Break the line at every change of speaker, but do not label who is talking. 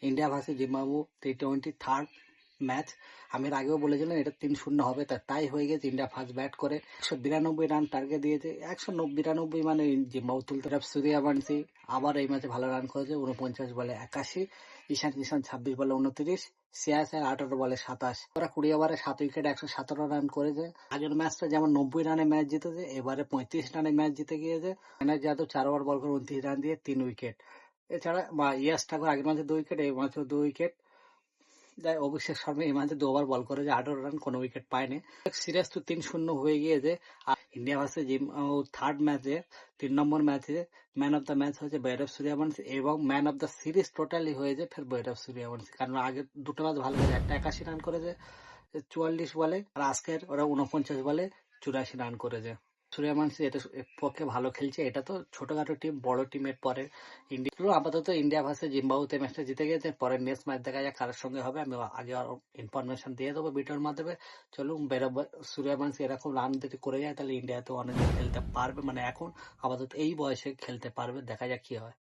India versus Zimbabwe T20 third match. আমি এর আগেও বলেছিলাম এটা 3-0 হবে, তাই হয়ে গেছে। ইন্ডিয়া ফার্স্ট ব্যাট করে 192 রান টার্গেট দিয়েছে। 192 মানে জিম্বাবু তুলতে সূর্যবংশী আবার এই ম্যাচে ভালো রান করেছে, 49 বলে 81। ঈশান কিষান 26 বলে 29। শ্রেয়াস আয়ার 18 বলে 27। ওরা 20 ওভারে 7 উইকেট 117 রান করেছে। আগের ম্যাচটা যেমন 90 রানে ম্যাচ জিতেছে, এবারে 35 রানে ম্যাচ জিতে গিয়েছে। যাদব 4 ওভার বল করে 29 রান দিয়ে 3 উইকেট। এছাড়া ইয়াস ঠাকুর আগের ম্যাচে 2 উইকেট, এই ম্যাচেও 2 উইকেট। অভিষেক শর্মা এই ম্যাচে 2 ওভার বল করেছে, 18 রান, কোনো উইকেট পায়নি। সিরিজ তো 3-0 হয়ে গিয়েছে। আর ইন্ডিয়া ভার্সেস থার্ড ম্যাচে 3 নম্বর ম্যাচে ম্যান অফ দ্য ম্যাচ হয়েছে বৈভব সূর্যবংশী এবং man of the series totally হয়েছে ফের বৈভব সূর্যবংশী। কারণ আগে দুটো ম্যাচ ভালো করেছে, একটা 81 রান করেছে 44 বলে, আর আজকের ওরা 49 বলে 84 রান করেছে। সূর্যবংশী এটা পক্ষে ভালো খেলছে। এটা তো ছোটখাটো টিম, বড় টিমের পরে ইন্ডিয়া আপাতত ইন্ডিয়া ভার্সেস জিম্বাবুতে ম্যাচটা জিতে গেছে। পরের নেক্সট ম্যাচ দেখা যাক কার সঙ্গে হবে। আমি আগে আরো ইনফরমেশন দিয়ে দেবো ভিডিওর মাধ্যমে। চলুন সূর্যবংশী এরকম রান যদি করে যায় তাহলে ইন্ডিয়াতে অনেক খেলতে পারবে, মানে এখন আপাতত এই বয়সে খেলতে পারবে। দেখা যাক কি হয়।